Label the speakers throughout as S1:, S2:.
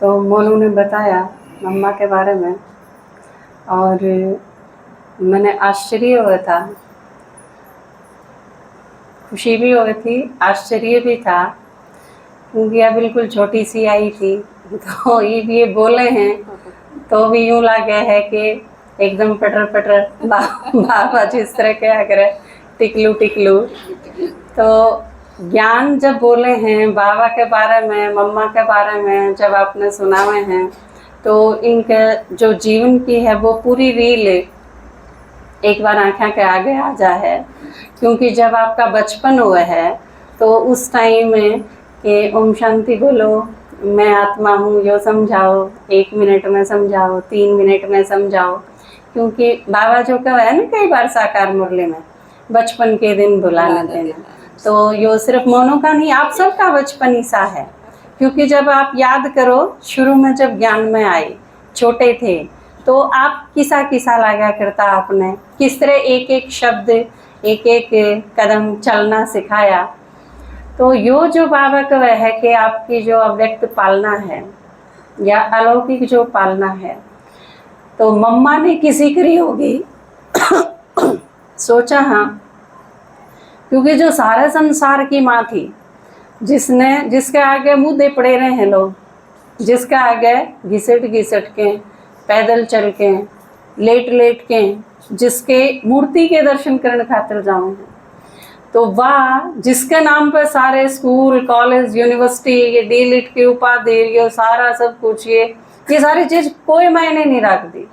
S1: तो मोनू ने बताया मम्मा के बारे में और मैंने आश्चर्य हुआ था, खुशी भी हुई थी, आश्चर्य भी था, क्योंकि यह बिल्कुल छोटी सी आई थी तो ये बोले हैं तो भी यूँ लगे है कि एकदम पटर पटर बाबा जिस तरह क्या करे टिकलू टिकलू। तो ज्ञान जब बोले हैं बाबा के बारे में, मम्मा के बारे में जब आपने सुनाए हैं, तो इनके जो जीवन की है वो पूरी रील एक बार आँखों के आगे आ जा है। क्योंकि जब आपका बचपन हुआ है तो उस टाइम में कि ओम शांति बोलो, मैं आत्मा हूँ, यो समझाओ, 1 मिनट में समझाओ, 3 मिनट में समझाओ। क्योंकि बाबा जो कहा है ना कई बार साकार मुरली में, बचपन के दिन बुलाने देना, तो यो सिर्फ मोनू का नहीं, आप सबका बचपन ही सा है। क्योंकि जब आप याद करो शुरू में जब ज्ञान में आए, छोटे थे, तो आप किसा किसा लगा करता, आपने किस तरह एक एक शब्द, एक एक कदम चलना सिखाया। तो यो जो बाबा का है कि आपकी जो अव्यक्त पालना है या अलौकिक जो पालना है, तो मम्मा ने किसी करी होगी सोचा, हाँ, क्योंकि जो सारे संसार की माँ थी, जिसके आगे मुँह दे पड़े रहे हैं लोग, जिसके आगे घिसट घिसट के, पैदल चल के, लेट लेट के, जिसके मूर्ति के दर्शन करने खातिर जाऊँ, तो वाह जिसके नाम पर सारे स्कूल, कॉलेज, यूनिवर्सिटी, ये डीलिट की उपाधि, ये सारा सब कुछ, ये सारी चीज़ कोई मायने नहीं रखती।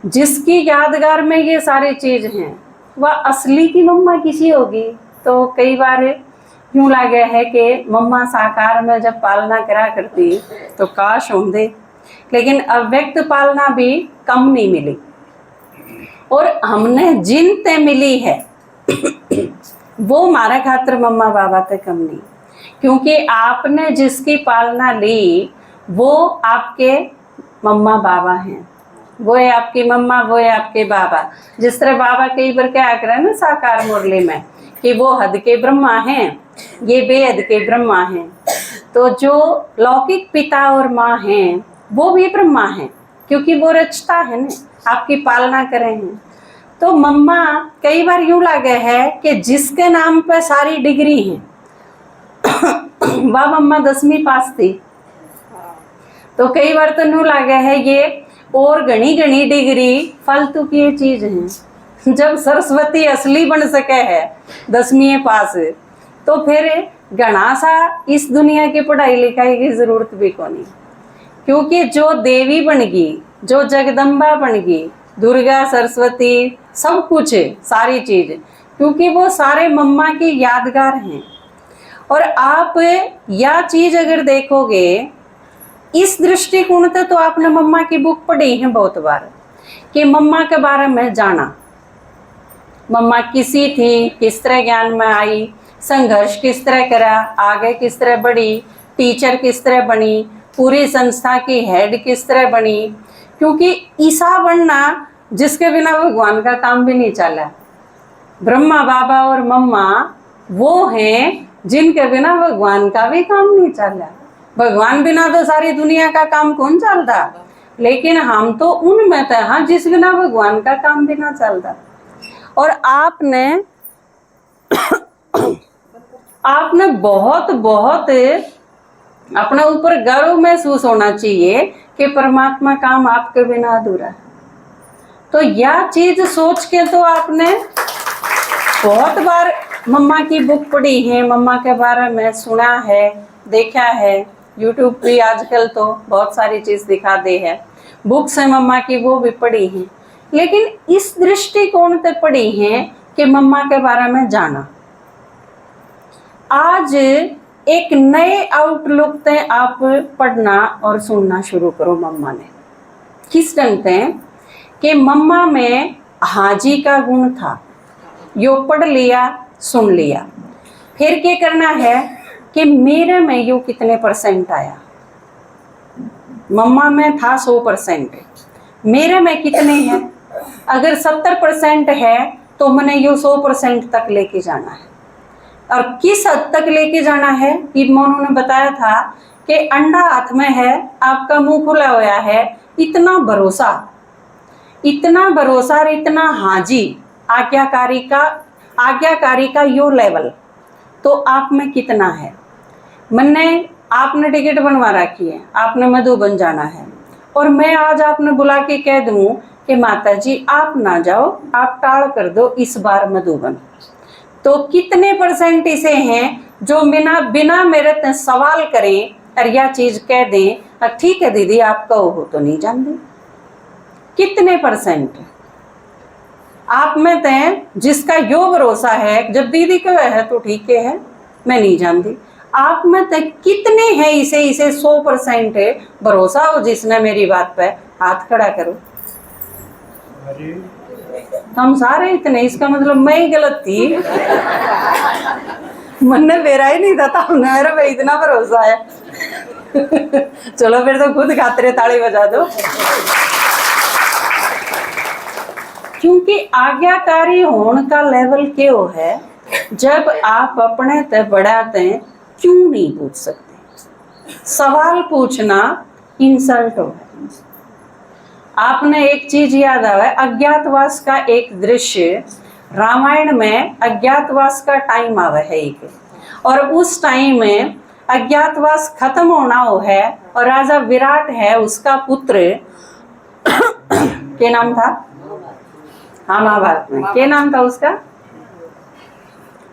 S1: जिसकी यादगार में ये सारी चीज़ हैं, वह असली की मम्मा किसी होगी। तो कई बार यूँ लगे है कि मम्मा साकार में जब पालना करा करती तो काश होंदे, लेकिन अव्यक्त पालना भी कम नहीं मिली। और हमने जिन ते मिली है वो हमारे खातिर मम्मा बाबा ते कम नहीं, क्योंकि आपने जिसकी पालना ली वो आपके मम्मा बाबा हैं, वो है आपकी मम्मा, वो है आपके बाबा। जिस तरह बाबा कई बार क्या कर रहे हैं ना साकार मुरली में कि वो हद के ब्रह्मा हैं, ये बेहद के ब्रह्मा हैं, तो जो लौकिक पिता और माँ हैं वो भी ब्रह्मा हैं, क्योंकि वो रचता है ना, आपकी पालना करे हैं। तो मम्मा कई बार यूँ लगे है कि जिसके नाम पे सारी डिग्री है वह मम्मा 10वीं पास थी, तो कई बार तो यूँ लगे है ये और घनी घनी डिग्री फालतू की चीज है। जब सरस्वती असली बन सके है 10वीं पास, तो फिर घना सा इस दुनिया की पढ़ाई लिखाई की जरूरत भी को नहीं। क्योंकि जो देवी बन गई, जो जगदम्बा बन गई, दुर्गा, सरस्वती, सब कुछ है, सारी चीज, क्योंकि वो सारे मम्मा की यादगार हैं। और आप यह चीज अगर देखोगे इस दृष्टिकोण से, तो आपने मम्मा की बुक पढ़ी है बहुत बार कि मम्मा के बारे में जाना, मम्मा किसी थी, किस तरह ज्ञान में आई, संघर्ष किस तरह करा, आगे किस तरह बढ़ी, टीचर किस तरह बनी, पूरी संस्था की हेड किस तरह बनी। क्योंकि ईसा बनना जिसके बिना भगवान का काम भी नहीं चला। ब्रह्मा बाबा और मम्मा वो हैं जिनके बिना भगवान का भी काम नहीं चला। भगवान बिना तो सारी दुनिया का काम कौन चलता, लेकिन हम तो उनमें थे, हाँ, जिस बिना भगवान का काम भी ना चलता। और आपने बहुत बहुत अपने ऊपर गर्व महसूस होना चाहिए कि परमात्मा काम आपके बिना अधूरा है। तो यह चीज सोच के तो आपने बहुत बार मम्मा की बुक पढ़ी है, मम्मा के बारे में सुना है, देखा है, यूट्यूब भी आजकल तो बहुत सारी चीज दिखा दे है, बुक्स है मम्मा की वो भी पढ़ी है, लेकिन इस दृष्टिकोण से पढ़ी है कि मम्मा के बारे में जाना। आज एक नए आउटलुक से आप पढ़ना और सुनना शुरू करो मम्मा ने। किस ढंग से कि मम्मा में हाजी का गुण था, यो पढ़ लिया, सुन लिया, फिर क्या करना है कि मेरे में यो कितने % आया। मम्मा में था 100%, मेरे में कितने हैं। अगर 70% है तो मैंने यो 100% तक लेके जाना है। और किस हद तक लेके जाना है कि उन्होंने बताया था कि अंडा हाथ में है, आपका मुंह खुला हुआ है, इतना भरोसा और इतना हाजी आज्ञाकारी का यो लेवल तो आप में कितना है। आपने टिकट बनवा रखी है, आपने मधुबन जाना है, और मैं आज आपने बुला के कह दूं कि माता जी आप ना जाओ, आप टाल कर दो इस बार मधुबन, तो कितने % इसे हैं जो बिना मेरे सवाल करें और यह चीज कह दें ठीक है दीदी आप कहो हो तो नहीं जानते। कितने % आप में तय जिसका यो भरोसा है, जब दीदी का है तो ठीक है मैं नहीं जानती, आप में तय कितने हैं इसे 100% है भरोसा हो जिसने मेरी बात पे हाथ खड़ा करो। हम सारे इतने, इसका मतलब मैं ही गलत थी मन ने मेरा ही नहीं था, मेरा पे इतना भरोसा है चलो फिर तो खुद खातरे ताली बजा दो। क्योंकि आज्ञाकारी होने का लेवल क्यों है, जब आप अपने ते बड़ा ते क्यों नहीं पूछ सकते। सवाल पूछना इंसल्ट हो। आपने एक चीज याद आया, अज्ञातवास का एक दृश्य रामायण में, अज्ञातवास का टाइम आवे है एक, और उस टाइम में अज्ञातवास खत्म होना हो है, और राजा विराट है उसका पुत्र क्या नाम था, हाँ महाभारत में क्या नाम था उसका,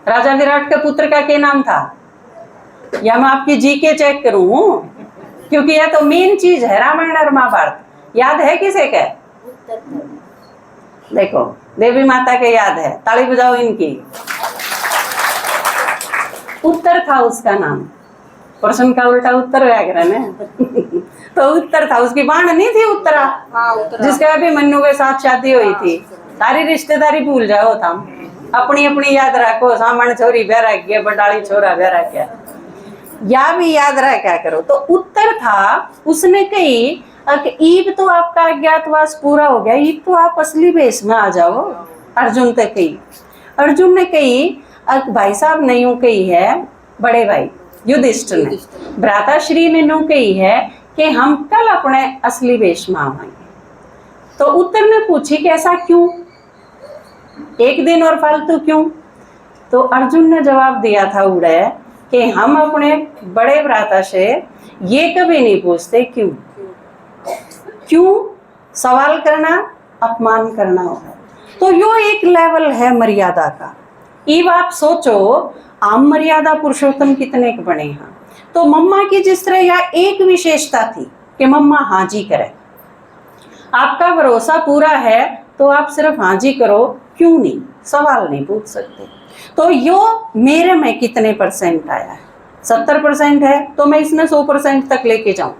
S1: राजा विराट के पुत्र का क्या नाम था, या मैं आपकी जीके चेक करूं क्योंकि यह तो मेन चीज है रामायण और महाभारत। याद है किसे के, देखो देवी माता के याद है, ताली बजाओ इनकी। उत्तर था उसका नाम, प्रश्न का उल्टा उत्तर व्याकरण है तो उत्तर था, उसकी बाण नहीं थी उत्तरा, जिसका अभी मन्नू के साथ शादी हुई थी। सारी रिश्तेदारी भूल जाओ, था अपनी अपनी याद रखो, सामने छोरी ब्याह रख गया, बडाली छोरा ब्याह रख गया, या भी याद रह क्या करो। तो उत्तर था, उसने कही ईब तो आपका अज्ञातवास पूरा हो गया, ईब तो आप असली भेष में आ जाओ। अर्जुन तक कही, अर्जुन ने कही भाई साहब ने यूं कही है, बड़े भाई युधिष्ठिर ने, भ्राताश्री ने यूं कही है कि हम कल अपने असली वेश में आएंगे। तो उत्तर ने पूछी कि ऐसा क्यों, एक दिन और फालतू क्यों। तो अर्जुन ने जवाब दिया था उड़े कि हम अपने बड़े भ्राता से ये कभी नहीं पूछते क्यों, क्यों सवाल करना अपमान करना होगा। तो यो एक लेवल है मर्यादा का। अब आप सोचो आम मर्यादा पुरुषोत्तम कितने के बने हैं। तो मम्मा की जिस तरह यह एक विशेषता थी कि मम्मा हाँ जी करे, आपका भरोसा पूरा है तो आप सिर्फ हाँ जी करो, क्यों नहीं, सवाल नहीं पूछ सकते। तो यो मेरे में कितने % आया है, 70% है, तो मैं इसमें 100% तक लेके जाऊं।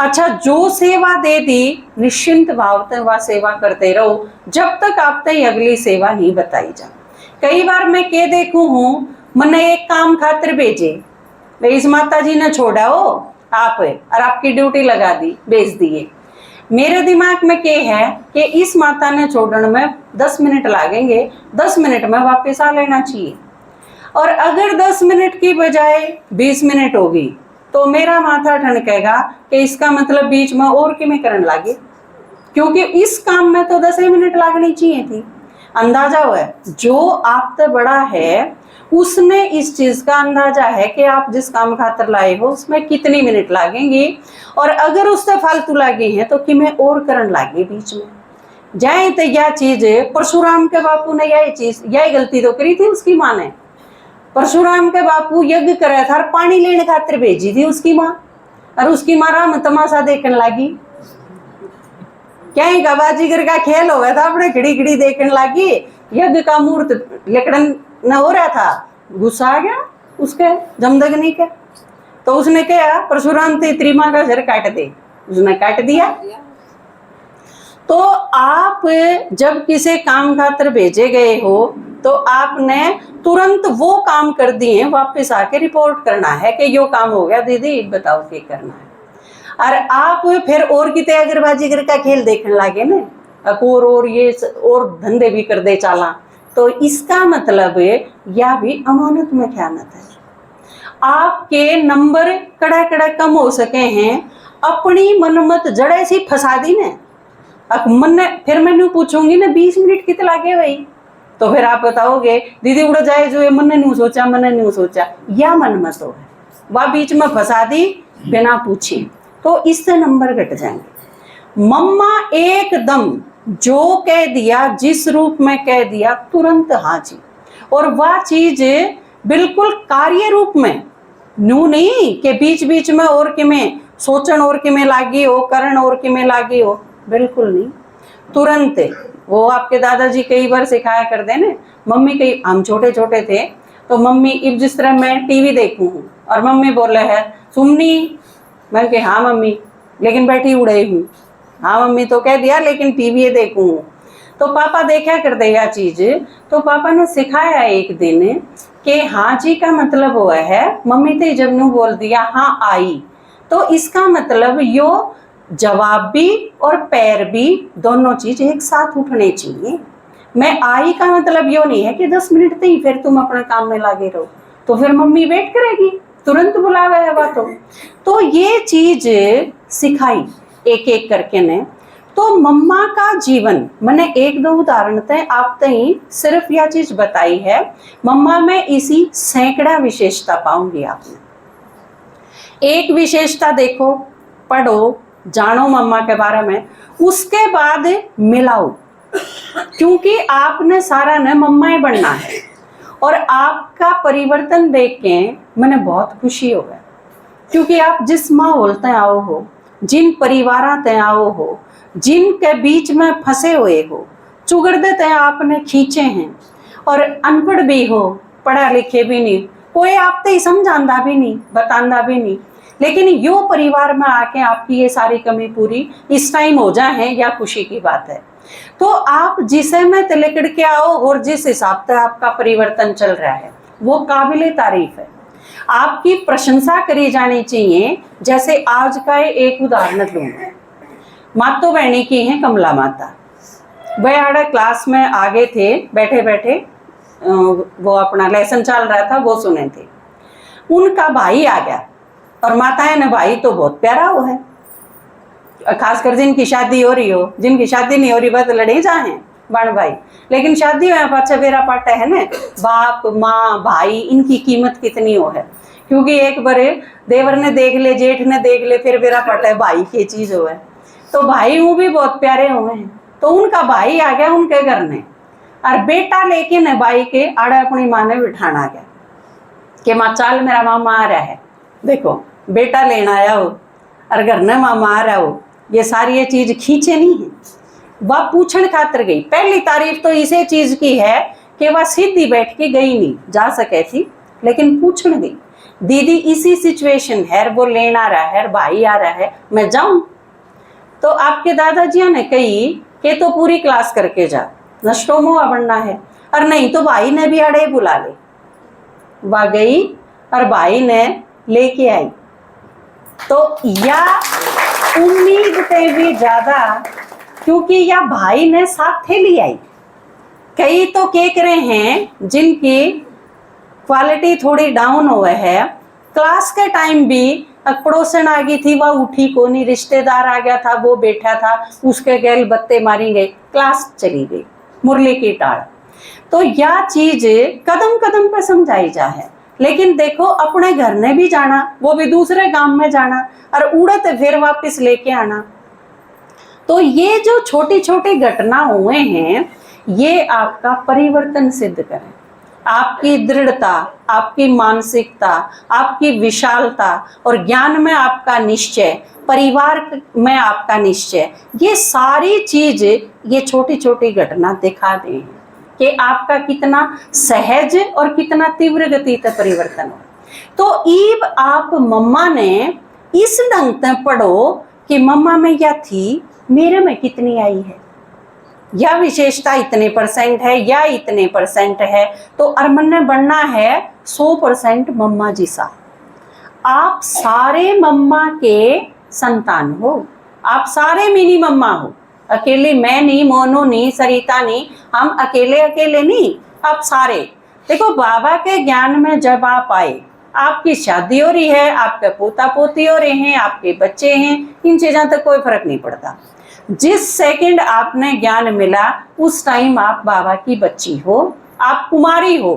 S1: अच्छा, जो सेवा दे दी निश्चिंत भाव से वह सेवा करते रहो जब तक आप तक अगली सेवा नहीं बताई जाए। कई बार मैं के देखूं हूँ, मैंने एक काम खातिर भेजे, इस माता जी ने छोड़ा हो आप और आपकी ड्यूटी लगा दी, भेज दिए। मेरे दिमाग में क्या है कि इस माता ने छोड़ने में 10 मिनट लगेंगे, 10 मिनट में वापस आ लेना चाहिए। और अगर 10 मिनट की बजाय 20 मिनट होगी तो मेरा माथा ठनकेगा कि इसका मतलब बीच में और किमें करने लगे, क्योंकि इस काम में तो 10 मिनट लगनी चाहिए थी। अंदाजा हुआ है, जो आपसे बड़ा है उसने इस चीज का अंदाजा है कि आप जिस काम खातर लाए हो उसमें कितनी मिनट लगेंगी, और अगर उससे फालतू लगी है तो कि मैं और करन लागे बीच में जाए। तो यह चीज परशुराम के बापू ने यही गलती तो करी थी उसकी माँ ने। परशुराम के बापू यज्ञ करे था, पानी लेने खातिर भेजी थी उसकी माँ, और उसकी माँ राम तमाशा देखने लगी। क्या ही का बाजीगर का खेल हो गया था, अपने खिड़ी खिड़ी देखने लगी। यज्ञ का मूर्त लकड़न न हो रहा था, गुस्सा आ गया उसके जमदग्नि के। तो उसने कहा परशुराम ते त्रिमा का सिर काट दे, उसने काट दिया। तो आप जब किसी काम खातिर भेजे गए हो तो आपने तुरंत वो काम कर दिए, वापस आके रिपोर्ट करना है कि यो काम हो गया दीदी बताओ क्या करना है। और आप फिर और किते अगरबाजी कर का खेल देखने लगे ना, और ये और धंधे भी कर दे चाला तो इसका मतलब यह भी अमानत में ख़यानत है। आपके नंबर कड़ा कड़ा कम हो सके हैं, अपनी मनमत जड़े सी फंसा दी ने। अब मन फिर मैंने पूछूंगी ना 20 मिनट कितने लागे भाई, तो फिर आप बताओगे दीदी उड़ जाए जो मैंने नहीं सोचा, मैंने नहीं सोचा, या मनमत हो है वह बीच में फंसा दी बिना पूछे, तो इससे नंबर घट जाएंगे। मम्मा एकदम जो कह दिया, जिस रूप में कह दिया, तुरंत हाँ जी, और वह चीज बिल्कुल कार्य रूप में, नू नहीं कि बीच बीच में और कि में सोचन और कि में लागी हो, करण और कि में लागी हो, बिल्कुल नहीं, तुरंत। वो आपके दादाजी कई बार सिखाया कर दे ना, मम्मी कई, हम छोटे छोटे थे तो मम्मी अब जिस तरह मैं टीवी देखूं हूँ और मम्मी बोले है सुमनी, मैं कह हाँ मम्मी, लेकिन बैठी उड़े हूँ, हाँ मम्मी तो कह दिया लेकिन टीवी देखूं। तो पापा देखा कर दे यह चीज, तो पापा ने सिखाया एक दिन कि हाँ जी का मतलब वो है, मम्मी तो जब नू बोल दिया हाँ आई, तो इसका मतलब यो जवाब भी और पैर भी दोनों चीज एक साथ उठने चाहिए। मैं आई का मतलब यो नहीं है कि 10 मिनट ही फिर तुम अपने काम में लगे रहो, तो फिर मम्मी वेट करेगी, तुरंत बुलावा है बातों। तो ये चीज सिखाई एक एक करके ने। तो मम्मा का जीवन, मैंने एक दो उदाहरण थे आप तई सिर्फ यह चीज बताई है, मम्मा में इसी सैकड़ा विशेषता पाऊंगी आपने। एक विशेषता देखो, पढ़ो, जानो मम्मा के बारे में, उसके बाद मिलाओ, क्योंकि आपने सारा ने मम्मा ही बनना है। और आपका परिवर्तन देख के मैंने बहुत खुशी हो गया, क्योंकि आप जिस माहौल ते आओ हो, जिन परिवार ते आओ हो, जिनके बीच में फंसे हुए हो, चुगड़दे ते आपने खींचे हैं, और अनपढ़ भी हो, पढ़ा लिखे भी नहीं, कोई आप ते समझांदा भी नहीं, बतांदा भी नहीं, लेकिन यो परिवार में आके आपकी ये सारी कमी पूरी इस टाइम हो जाए, या खुशी की बात है। तो आप जिसे में तिलकड़ के आओ और जिस हिसाब से आपका परिवर्तन चल रहा है वो काबिले तारीफ है, आपकी प्रशंसा करी जानी चाहिए। जैसे आज का एक उदाहरण लूंगा, मातो बहनी की है कमला माता, वह आड़े क्लास में आगे थे, बैठे बैठे वो अपना लेसन चल रहा था वो सुने थे, उनका भाई आ गया, और माताएं ने भाई तो बहुत प्यारा वो है, खासकर जिनकी शादी हो रही हो, जिनकी शादी नहीं हो रही बस लड़े जाए बड़ भाई, लेकिन शादी में पाछा बेरा पाटा है ना, बाप माँ भाई इनकी कीमत कितनी हो है, क्योंकि एक बार देवर ने देख ले, जेठ ने देख ले, फिर बेरा पाटा है भाई की चीज हो है, तो भाई वो भी बहुत प्यारे हुए हैं। तो उनका भाई आ गया उनके घर ने, और बेटा लेके न भाई के आड़े अपनी माँ ने बिठाना गया कि माँ चाल मेरा मामा आ रहा है, देखो बेटा लेना आया हो और घर ने मामा आ रहा हो, ये सारी ये चीज खींचे नहीं है। वह पूछण खातर गई, पहली तारीफ तो इसे चीज की है कि वह सीधी बैठ के गई नहीं, जा सके थी लेकिन पूछण गई, दीदी इसी सिचुएशन है, वो लेना आ रहा है, भाई आ रहा है, मैं जाऊं? तो आपके दादाजी ने कही कि तो पूरी क्लास करके जा, नष्टोमो बनना है, और नहीं तो भाई ने भी अड़े बुला ले। वह गई और भाई ने लेके आई, तो या उम्मीद से भी ज्यादा, क्योंकि या भाई ने साथ थे ले आई। कई तो क्या करे हैं जिनकी क्वालिटी थोड़ी डाउन हुए है, क्लास के टाइम भी पड़ोसन आ गई थी, वह उठी को नहीं, रिश्तेदार आ गया था वो बैठा था, उसके गैल बत्ते मारी गई, क्लास चली गई मुरली की टाड़। तो यह चीज कदम कदम पे समझाई जा है, लेकिन देखो अपने घर ने भी जाना, वो भी दूसरे गांव में जाना, और उड़त फिर वापस लेके आना। तो ये जो छोटी छोटी घटना हुए हैं, ये आपका परिवर्तन सिद्ध करें, आपकी दृढ़ता, आपकी मानसिकता, आपकी विशालता, और ज्ञान में आपका निश्चय, परिवार में आपका निश्चय, ये सारी चीज ये छोटी छोटी घटना दिखा दें कि आपका कितना सहज और कितना तीव्र गति से परिवर्तन हो। तो ईब आप मम्मा ने इस ढंग से पढ़ो कि मम्मा में यह थी, मेरे में कितनी आई है, या विशेषता इतने % है या इतने % है, तो अरमन ने बनना है 100% मम्मा जी सा। आप सारे मम्मा के संतान हो, आप सारे मिनी मम्मा हो, अकेली मैं नहीं, मोनू नहीं, सरिता नहीं, हम अकेले अकेले नहीं, अब सारे। देखो बाबा के ज्ञान में जब आप आए, आपकी शादी हो रही है, आपके पोता पोती हो रहे हैं, आपके बच्चे हैं, इन चीजों तक कोई फर्क नहीं पड़ता। जिस सेकंड आपने ज्ञान मिला उस टाइम आप बाबा की बच्ची हो, आप कुमारी हो।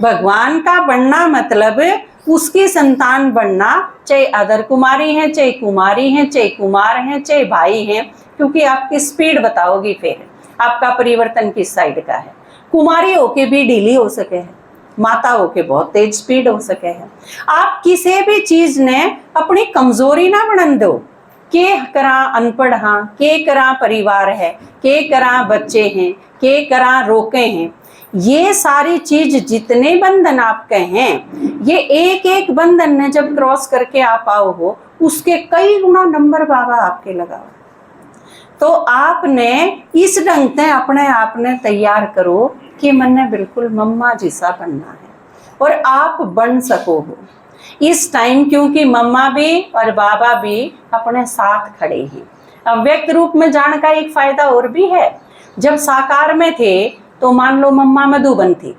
S1: भगवान का बनना मतलब उसकी संतान बनना, चाहे अदर कुमारी हैं, चाहे कुमारी हैं, चाहे कुमार हैं, चाहे भाई हैं, क्योंकि आपकी स्पीड बताओगी फिर आपका परिवर्तन किस साइड का है। कुमारी होके भी ढीली हो सके है, माता होके बहुत तेज स्पीड हो सके है। आप किसी भी चीज ने अपनी कमजोरी ना बनन दो। के करा अनपढ़ हाँ, के करा परिवार है, के करा बच्चे हैं, के करा रोके हैं, ये सारी चीज जितने बंधन आपके हैं, ये एक एक बंधन ने जब क्रॉस करके आप आओ हो, उसके कई गुना नंबर बाबा आपके लगाओ। तो आपने इस ढंग से अपने आप ने तैयार करो कि मैंने बिल्कुल मम्मा जैसा बनना है, और आप बन सको हो इस टाइम, क्योंकि मम्मा भी और बाबा भी अपने साथ खड़े हैं। अव्यक्त रूप में जाने का एक फायदा और भी है। जब साकार में थे तो मान लो मम्मा मधुबन थी,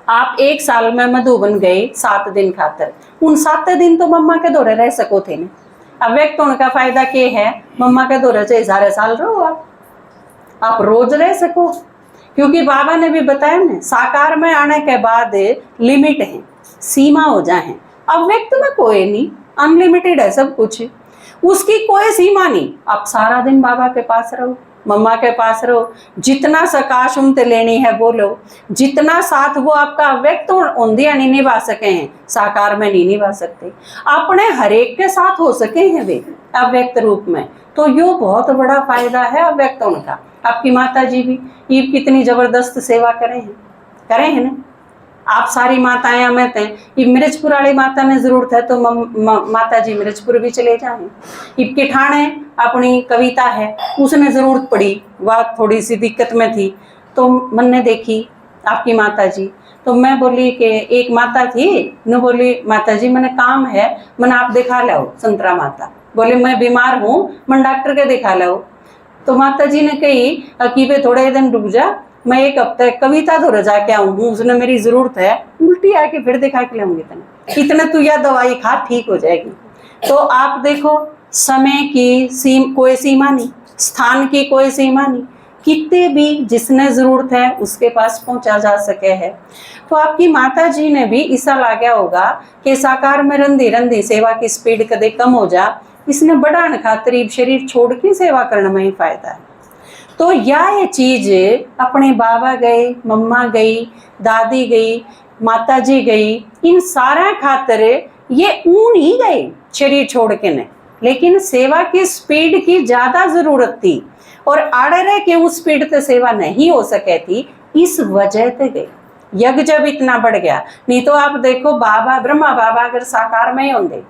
S1: आप 1 साल में मधुबन गए 7 दिन खातर, उन 7 दिन तो मम्मा के दौरे रह सको थे ना। अव्यक्त होने का फायदा क्या है, मम्मा के दौरे से सारे साल रहो, आप रोज रह सको, क्योंकि बाबा ने भी बताया ना, साकार में आने के बाद लिमिट है, सीमा हो जाए। अव्यक्त में कोई नहीं, अनलिमिटेड है सब कुछ, उसकी कोई सीमा नहीं। आप सारा दिन बाबा के पास रहो, मम्मा के पास रहो, जितना सकाश उमते लेनी है वो लो, जितना साथ वो आपका अव्यक्त औंधिया नहीं निभा सके हैं, साकार में नहीं निभा सकते, अपने हरेक के साथ हो सके हैं वे अव्यक्त रूप में। तो यो बहुत बड़ा फायदा है अव्यक्त होने का। आपकी माता जी भी ये कितनी जबरदस्त सेवा करे हैं ना। आप सारी माताएं हमें थे, ये मिर्जपुर वाली माता ने जरूरत है तो माता जी मिर्जपुर भी चले जाएं। इबके ठाणे अपनी कविता है, उसने जरूरत पड़ी, वह थोड़ी सी दिक्कत में थी, तो मन ने देखी आपकी माता जी, तो मैं बोली कि एक माता थी न, बोली माता जी मैंने काम है, मैंने आप दिखा लो संतरा माता। बोले मैं बीमार हूँ, मैं डॉक्टर के दिखा लो। तो माता जी ने कही कि वे थोड़े दिन रुक जा, मैं 1 हफ्ते कविता तो रजा के आऊँ, उसने मेरी जरूरत है, उल्टी आके फिर दिखा के लाऊंगी तेने, इतना तू यह दवाई खा ठीक हो जाएगी। तो आप देखो समय की कोई सीमा नहीं, स्थान की कोई सीमा नहीं, कितने भी जिसने जरूरत है उसके पास पहुंचा जा सके है। तो आपकी माता जी ने भी ऐसा लाग्या होगा कि साकार में रंधी रंधी सेवा की स्पीड कदे कम हो जा, इसने बढ़ाने खातिर शरीर छोड़ के सेवा करने में ही फायदा है। तो ये चीज अपने बाबा गए, मम्मा गई, दादी गई, माता जी गई, इन सारा खातर ये ऊन ही गए शरीर छोड़ के ने, लेकिन सेवा की स्पीड की ज्यादा जरूरत थी और आड़े रह के उस स्पीड से सेवा नहीं हो सके थी, इस वजह से गए। यज्ञ जब इतना बढ़ गया, नहीं तो आप देखो बाबा ब्रह्मा बाबा अगर साकार में ही होंगे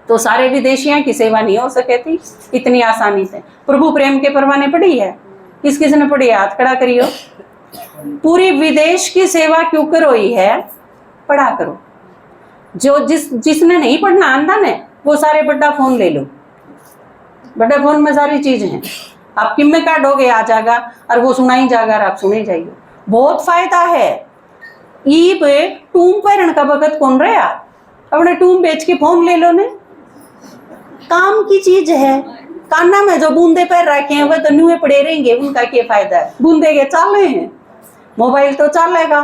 S1: तो सारे विदेशियों की सेवा नहीं हो सके थी इतनी आसानी से। प्रभु प्रेम के परवाने पढ़ी है, किस किस ने पढ़ी है, हाथ खड़ा करियो। पूरी विदेश की सेवा क्यों करोई है, पढ़ा करो। जो जिसने नहीं पढ़ना आंदा ने वो सारे बड़ा फोन ले लो, बड़ा फोन में सारी चीज है, आप किम में काटोगे आ जाएगा और वो सुनाई जाएगा और आप सुने जाइए, बहुत फायदा है। ईब टूम पैरण का वक्त कौन रहा, अपने टूम बेच के फोन ले लो ने, काम की चीज है। काना में जो बूंदे पैर रखे हैं वह तो न्यूए पड़े रहेंगे, उनका क्या फायदा है, बूंदे के चाले हैं, मोबाइल तो चलेगा,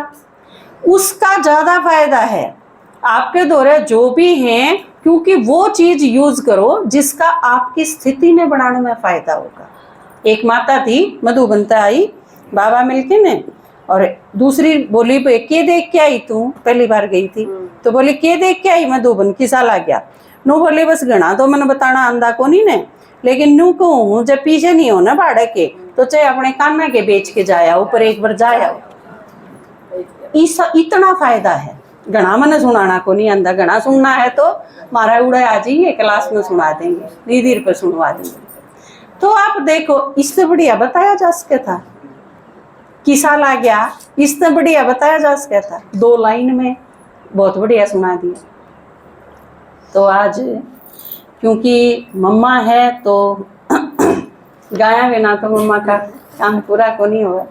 S1: उसका ज्यादा फायदा है। आपके दौरे जो भी हैं, क्योंकि वो चीज यूज करो जिसका आपकी स्थिति में बढ़ाने में फायदा होगा। एक माता थी मधुबनता आई बाबा मिलके ने, और दूसरी बोली के देख के आई तू, पहली बार गई थी तो बोली के देख के आई मधुबन, किसा ला गया नू, बोले बस घना तो मैंने बताना आंदा को नहीं ने, लेकिन नू कहूँ जब पीछे नहीं हो ना भाड़े के तो चाहे अपने कान्ना के बेच के जाया ऊपर एक बार जाया, इतना फायदा है। घना मैंने सुनाना को नहीं आंदा, घना सुनना है तो मारा उड़ा आ जाइए, क्लास में सुना देंगे, धीरे पर सुनवा देंगे। तो आप देखो इससे बढ़िया बताया जा सके था, किसा ला गया इससे बढ़िया बताया जा सके था, 2 लाइन में बहुत बढ़िया सुना दिया। तो आज क्योंकि मम्मा है तो गाया बिना तो मम्मा का काम पूरा को नहीं हुआ।